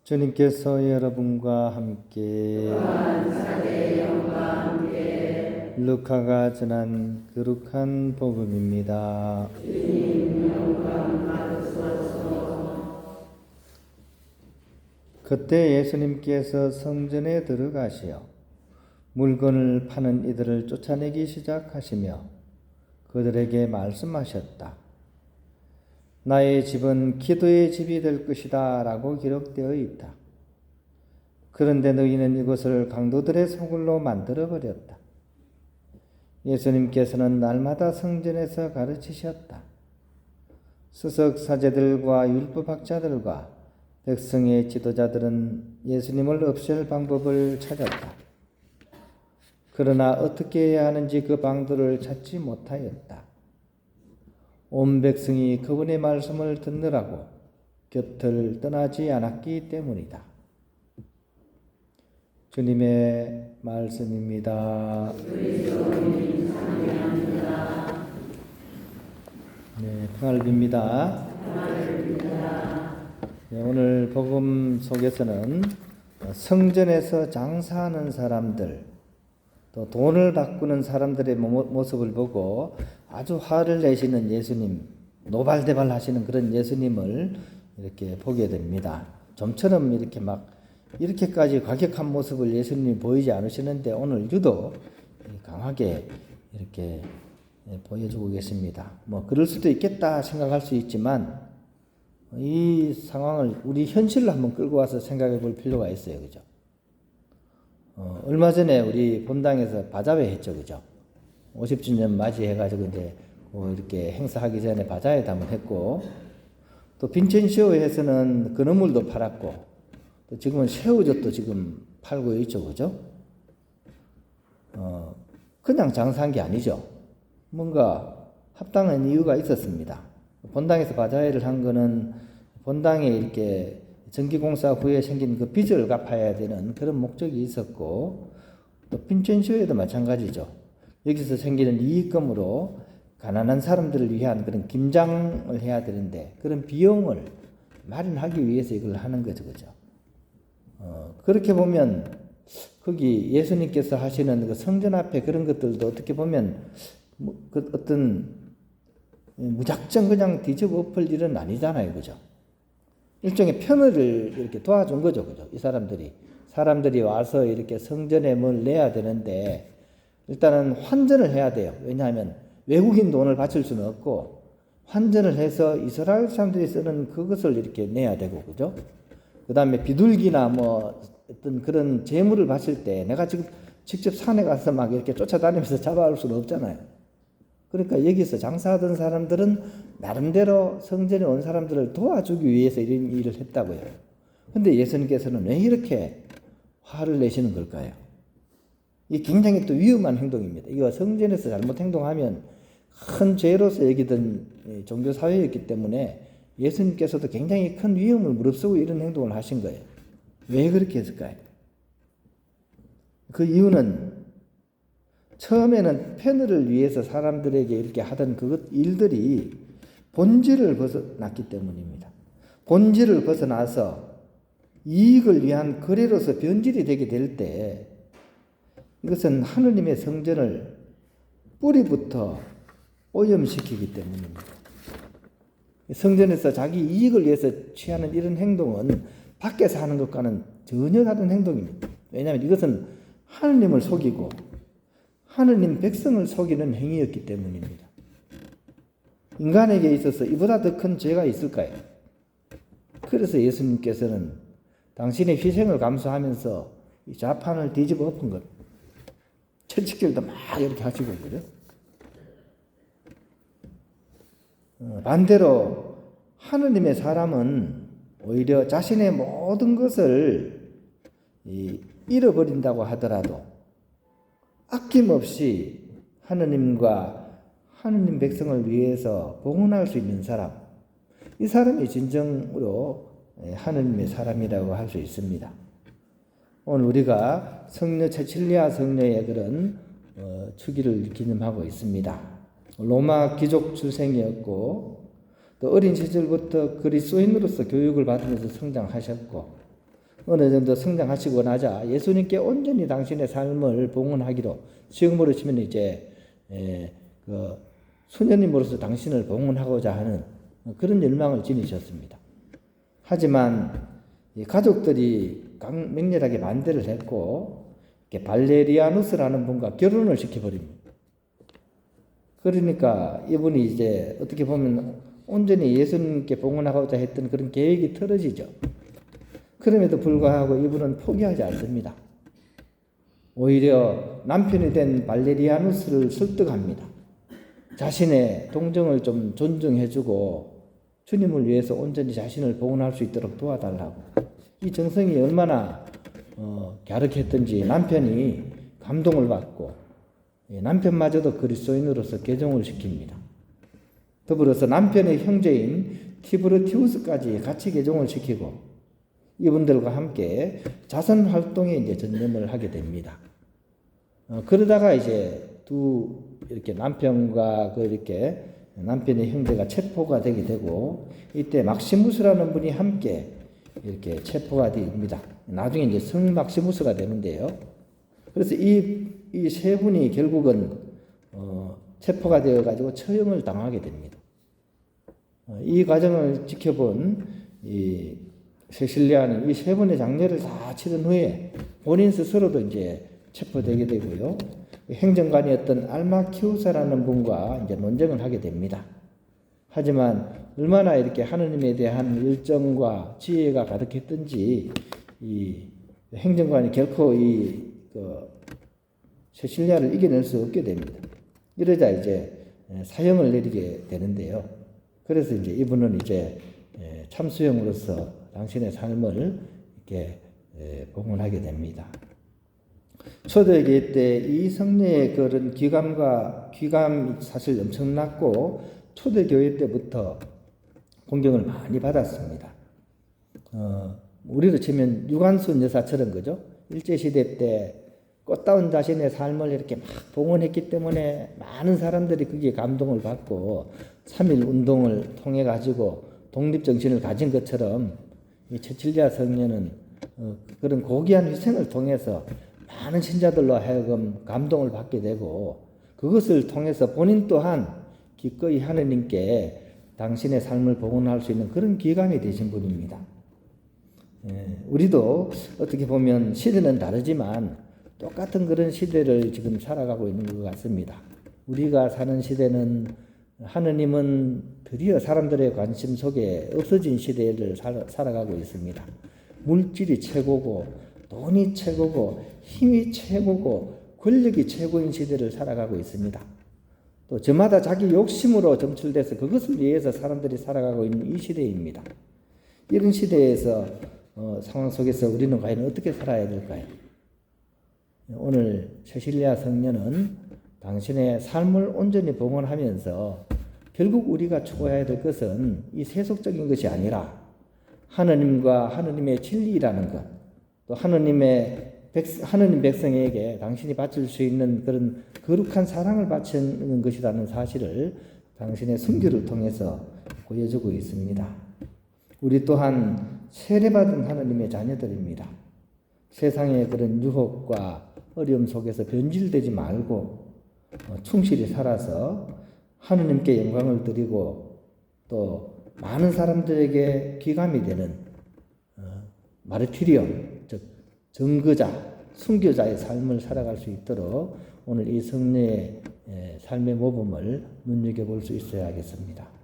주님께서 여러분과 함께 루카가 전한 거룩한 복음입니다. 그때 예수님께서 성전에 들어가시어 물건을 파는 이들을 쫓아내기 시작하시며 그들에게 말씀하셨다. 나의 집은 기도의 집이 될 것이다 라고 기록되어 있다. 그런데 너희는 이곳을 강도들의 소굴로 만들어버렸다. 예수님께서는 날마다 성전에서 가르치셨다. 수석 사제들과 율법학자들과 백성의 지도자들은 예수님을 없앨 방법을 찾았다. 그러나 어떻게 해야 하는지 그 방도를 찾지 못하였다. 온 백성이 그분의 말씀을 듣느라고 곁을 떠나지 않았기 때문이다. 주님의 말씀입니다. 네, 평안을 빕니다. 네, 오늘 복음 속에서는 성전에서 장사하는 사람들, 또 돈을 바꾸는 사람들의 모습을 보고 아주 화를 내시는 예수님, 노발대발 하시는 그런 예수님을 이렇게 보게 됩니다. 좀처럼 이렇게 이렇게까지 과격한 모습을 예수님이 보이지 않으시는데 오늘 유독 강하게 이렇게 보여주고 계십니다. 그럴 수도 있겠다 생각할 수 있지만 이 상황을 우리 현실로 한번 끌고 와서 생각해 볼 필요가 있어요. 그죠? 얼마 전에 우리 본당에서 바자회 했죠. 그죠? 50주년 맞이해가지고 이제 이렇게 행사하기 전에 바자회담을 했고, 또 빈첸시오에서는 건어물도 팔았고, 또 지금은 새우젓도 지금 팔고 있죠. 그죠? 그냥 장사한 게 아니죠. 뭔가 합당한 이유가 있었습니다. 본당에서 바자회를 한 거는 본당에 이렇게 전기공사 후에 생긴 그 빚을 갚아야 되는 그런 목적이 있었고, 또 빈첸시오에도 마찬가지죠. 여기서 생기는 이익금으로 가난한 사람들을 위한 그런 김장을 해야 되는데 그런 비용을 마련하기 위해서 이걸 하는 거죠. 그죠? 그렇게 보면 거기 예수님께서 하시는 그 성전 앞에 그런 것들도 어떻게 보면 그 어떤 무작정 그냥 뒤집어 엎을 일은 아니잖아요. 그죠? 일종의 편의를 이렇게 도와준 거죠. 그죠? 이 사람들이 와서 이렇게 성전에 뭘 내야 되는데 일단은 환전을 해야 돼요. 왜냐하면 외국인 돈을 바칠 수는 없고 환전을 해서 이스라엘 사람들이 쓰는 그것을 이렇게 내야 되고, 그죠? 그 다음에 비둘기나 어떤 그런 재물을 바칠 때 내가 지금 직접 산에 가서 막 이렇게 쫓아다니면서 잡아올 수는 없잖아요. 그러니까 여기서 장사하던 사람들은 나름대로 성전에 온 사람들을 도와주기 위해서 이런 일을 했다고요. 근데 예수님께서는 왜 이렇게 화를 내시는 걸까요? 이게 굉장히 또 위험한 행동입니다. 이거 성전에서 잘못 행동하면 큰 죄로서 여기던 종교사회였기 때문에 예수님께서도 굉장히 큰 위험을 무릅쓰고 이런 행동을 하신 거예요. 왜 그렇게 했을까요? 그 이유는 처음에는 편의를 위해서 사람들에게 이렇게 하던 일들이 본질을 벗어났기 때문입니다. 본질을 벗어나서 이익을 위한 거래로서 변질이 되게 될 때 이것은 하느님의 성전을 뿌리부터 오염시키기 때문입니다. 성전에서 자기 이익을 위해서 취하는 이런 행동은 밖에서 하는 것과는 전혀 다른 행동입니다. 왜냐하면 이것은 하느님을 속이고 하느님 백성을 속이는 행위였기 때문입니다. 인간에게 있어서 이보다 더 큰 죄가 있을까요? 그래서 예수님께서는 당신의 희생을 감수하면서 이 좌판을 뒤집어 엎은 것, 채찍질도 막 이렇게 하시고 그죠? 반대로 하느님의 사람은 오히려 자신의 모든 것을 잃어버린다고 하더라도 아낌없이 하느님과 하느님 백성을 위해서 봉헌할 수 있는 사람, 이 사람이 진정으로 하느님의 사람이라고 할 수 있습니다. 오늘 우리가 성녀 체칠리아 성녀의 그런 축일을 기념하고 있습니다. 로마 귀족 출생이었고 또 어린 시절부터 그리스도인으로서 교육을 받으면서 성장하셨고 어느 정도 성장하시고 나자 예수님께 온전히 당신의 삶을 봉헌하기로 지금으로 치면 이제 그 수녀님으로서 당신을 봉헌하고자 하는 그런 열망을 지니셨습니다. 하지만 이 가족들이 맹렬하게 반대를 했고 발레리아누스라는 분과 결혼을 시켜버립니다. 그러니까 이분이 이제 어떻게 보면 온전히 예수님께 봉헌하고자 했던 그런 계획이 틀어지죠. 그럼에도 불구하고 이분은 포기하지 않습니다. 오히려 남편이 된 발레리아누스를 설득합니다. 자신의 동정을 좀 존중해주고 주님을 위해서 온전히 자신을 봉헌할 수 있도록 도와달라고. 이 정성이 얼마나 갸륵했던지 남편이 감동을 받고 남편마저도 그리스도인으로서 개종을 시킵니다. 더불어서 남편의 형제인 티브르티우스까지 같이 개종을 시키고 이분들과 함께 자선 활동에 이제 전념을 하게 됩니다. 그러다가 이제 이렇게 남편과 이렇게 남편의 형제가 체포가 되게 되고 이때 막시무스라는 분이 함께 이렇게 체포가 됩니다. 나중에 이제 성 막시무스가 되는데요. 그래서 이 세 분이 결국은 체포가 되어 가지고 처형을 당하게 됩니다. 이 과정을 지켜본 이 세실리아는 이 세 분의 장례를 다 치른 후에 본인 스스로도 이제 체포되게 되고요. 행정관이었던 알마키우사라는 분과 이제 논쟁을 하게 됩니다. 하지만 얼마나 이렇게 하느님에 대한 열정과 지혜가 가득했던지 이 행정관이 결코 세실리아를 이겨낼 수 없게 됩니다. 이러자 이제 사형을 내리게 되는데요. 그래서 이제 이분은 이제 참수형으로서 당신의 삶을 이렇게 봉헌하게 됩니다. 초대교회 때 이 성례의 그런 귀감이 사실 엄청났고 초대교회 때부터 공경을 많이 받았습니다. 우리로 치면 유관순 여사처럼 그죠? 일제시대 때 꽃다운 자신의 삶을 이렇게 막 봉헌했기 때문에 많은 사람들이 거기에 감동을 받고 3.1 운동을 통해 가지고 독립정신을 가진 것처럼 이 체칠리아 성녀는 그런 고귀한 희생을 통해서 많은 신자들로 하여금 감동을 받게 되고 그것을 통해서 본인 또한 기꺼이 하느님께 당신의 삶을 봉헌할 수 있는 그런 기감이 되신 분입니다. 우리도 어떻게 보면 시대는 다르지만 똑같은 그런 시대를 지금 살아가고 있는 것 같습니다. 우리가 사는 시대는 하느님은 드디어 사람들의 관심 속에 없어진 시대를 살아가고 있습니다. 물질이 최고고 돈이 최고고 힘이 최고고 권력이 최고인 시대를 살아가고 있습니다. 또 저마다 자기 욕심으로 점철돼서 그것을 위해서 사람들이 살아가고 있는 이 시대입니다. 이런 시대에서 상황 속에서 우리는 과연 어떻게 살아야 될까요? 오늘 세실리아 성녀는 당신의 삶을 온전히 봉헌하면서 결국 우리가 추구해야 될 것은 이 세속적인 것이 아니라 하느님과 하느님의 진리라는 것, 또 하느님 백성에게 당신이 바칠 수 있는 그런 거룩한 사랑을 바치는 것이라는 사실을 당신의 순교를 통해서 보여주고 있습니다. 우리 또한 세례받은 하느님의 자녀들입니다. 세상의 그런 유혹과 어려움 속에서 변질되지 말고 충실히 살아서 하느님께 영광을 드리고 또 많은 사람들에게 귀감이 되는 마르티리엄, 즉 증거자, 순교자의 삶을 살아갈 수 있도록 오늘 이 성례의 삶의 모범을 눈여겨볼 수 있어야겠습니다.